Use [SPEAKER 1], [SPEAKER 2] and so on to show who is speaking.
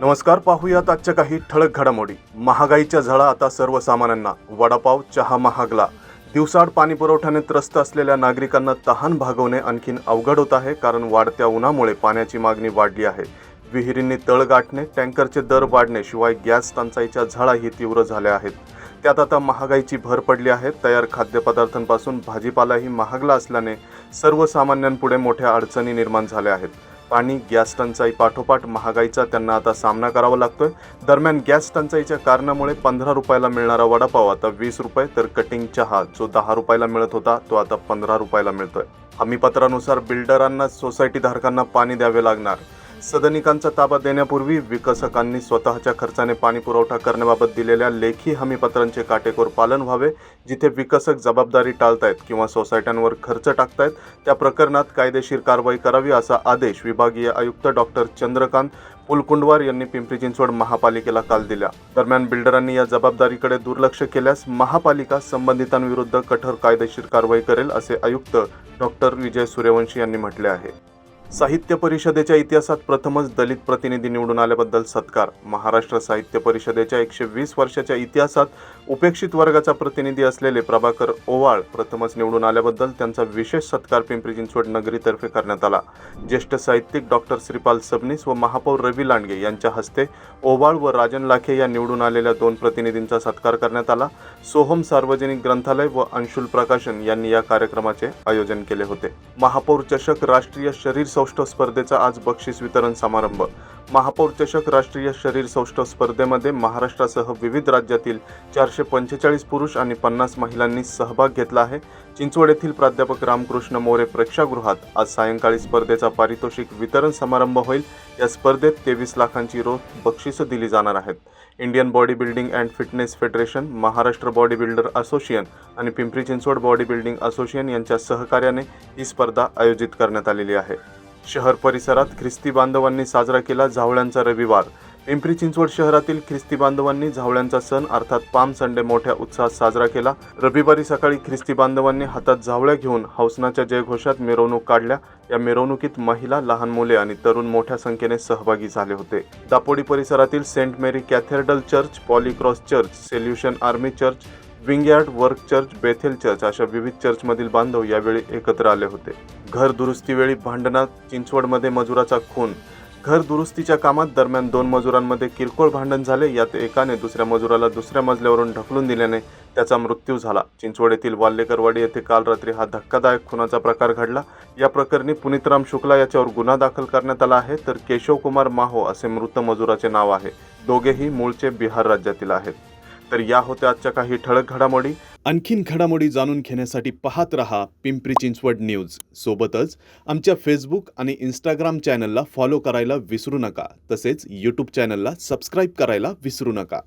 [SPEAKER 1] नमस्कार, पाहूयात आजच्या काही ठळक घडामोडी। महागाईच्या झळा आता सर्वसामान्यांना। वडापाव, चहा महागला। दिवसाआड पाणी पुरवठ्याने त्रस्त असलेल्या नागरिकांना तहान भागवणे आणखीन अवघड होत आहे, कारण वाढत्या उन्हामुळे पाण्याची मागणी वाढली आहे। विहिरींनी तळ गाठणे, टँकरचे दर वाढणे, शिवाय गॅस टंचाईच्या झळाही तीव्र झाल्या आहेत। त्यात आता महागाईची भर पडली आहे। तयार खाद्यपदार्थांपासून भाजीपालाही महागला असल्याने सर्वसामान्यांपुढे मोठ्या अडचणी निर्माण झाल्या आहेत। पाणी, गॅस टंचाई पाठोपाठ महागाईचा त्यांना आता सामना करावा लागतोय। दरम्यान गॅस टंचाईच्या कारणामुळे 15 रुपयाला मिळणारा वडापाव आता 20 रुपये, तर कटिंग चहा जो 10 रुपयाला मिळत होता तो आता 15 रुपयाला मिळतोय। हमीपत्रानुसार बिल्डरांना सोसायटी धारकांना पाणी द्यावे लागणार। सदनिकांचा ताबा देण्यापूर्वी विकसकांनी स्वतःच्या खर्चाने पाणी पुरवठा करण्याबाबत दिलेल्या लेखी हमीपत्रांचे काटेकोर पालन व्हावे। जिथे विकसक जबाबदारी टाळतायत किंवा सोसायट्यांवर खर्च टाकतायत त्या प्रकरणात कायदेशीर कारवाई करावी, असा आदेश विभागीय आयुक्त डॉक्टर चंद्रकांत पुलकुंडवार यांनी पिंपरी चिंचवड महापालिकेला काल दिला। दरम्यान बिल्डरांनी या जबाबदारीकडे दुर्लक्ष केल्यास महापालिका संबंधितांविरुद्ध कठोर कायदेशीर कारवाई करेल, असे आयुक्त डॉक्टर विजय सूर्यवंशी यांनी म्हटले आहे। साहित्य परिषदेच्या इतिहासात प्रथमच दलित प्रतिनिधी निवडून आल्याबद्दल सत्कार। महाराष्ट्र साहित्य परिषदेच्या 120 वर्षाच्या इतिहासात उपेक्षित वर्गाचा प्रतिनिधी असलेले प्रभाकर ओवाळ प्रथमच निवडून आल्याबद्दल त्यांचा विशेष सत्कार पिंपरी चिंचवड नगरीतर्फे करण्यात आला। ज्येष्ठ साहित्यिक डॉक्टर श्रीपाल सबनीस व महापौर रवी लांडगे यांच्या हस्ते ओवाळ व राजन लाखे या निवडून आलेल्या 2 प्रतिनिधींचा सत्कार करण्यात आला। सोहम सार्वजनिक ग्रंथालय व अंशुल प्रकाशन यांनी या कार्यक्रमाचे आयोजन केले होते। महापौर चषक राष्ट्रीय शरीर सौष्ठव स्पर्धेचा आज बक्षीस वितरण समारंभ। महापौर चषक राष्ट्रीय शरीर सौष्ठव स्पर्धेमध्ये महाराष्ट्रासह विविध राज्यातील 445 पुरुष आणि 50 महिलांनी सहभाग घेतला आहे। चिंचवड येथील प्राध्यापक रामकृष्ण मोरे प्रेक्षागृहात आज सायंकाळी स्पर्धेचा पारितोषिक वितरण समारंभ होईल। या स्पर्धेत 23 लाखांची रोख बक्षिसं दिली जाणार आहेत। Indian body building and fitness federation, Maharashtra body builder association आणि Pimpri Chinchwad body building association यांच्या सहकार्याने ही स्पर्धा आयोजित करण्यात आलेली आहे। शहर परिसरात ख्रिस्ती बांधवांनी साजरा केला झावळ्यांचा रविवार। पिंपरी चिंचवड शहरातील ख्रिस्ती बांधवांनी झावळ्यांचा सण अर्थात पाम संडे मोठ्या उत्साहात साजरा केला। रविवारी सकाळी ख्रिस्ती बांधवांनी हातात झावळ्या घेऊन हौसनाच्या जयघोषात मिरवणूक काढल्या। या मिरवणुकीत महिला, लहान मुले आणि तरुण मोठ्या संख्येने सहभागी झाले होते। दापोडी परिसरातील सेंट मेरी कॅथेड्रल चर्च, पॉलीक्रॉस church, solution army church, vineyard work church, Bethel church अशा विविध चर्चमधील बांधव यावेळी एकत्र आले होते। घर दुरुस्तीवेळी भांडणात चिंचवडमध्ये मजुराचा खून। घर दुरुस्तीच्या कामात दरम्यान 2 मजुरांमध्ये किरकोळ भांडण झाले। यात एकाने दुसऱ्या मजुराला दुसऱ्या मजल्यावरून ढकलून दिल्याने त्याचा मृत्यू झाला। चिंचवड येथील वाल्लेकरवाडी येथे काल रात्री हा धक्कादायक खुनाचा प्रकार घडला। या प्रकरणी पुनीतराम शुक्ला याच्यावर गुन्हा दाखल करण्यात आला आहे, तर केशव कुमार माहो असे मृत मजुराचे नाव आहे। दोघेही मूळचे बिहार राज्यातील आहेत। तर या होत्या आजच्या काही ठळक घडामोडी। आणखीन घडामोडी जाणून घेण्यासाठी पाहत रहा पिंपरी चिंचवड न्यूज। सोबतच आमच्या फेसबुक आणि इंस्टाग्राम चॅनलला फॉलो करायला विसरू नका। तसेच यूट्यूब चॅनलला सबस्क्राईब करायला विसरू नका।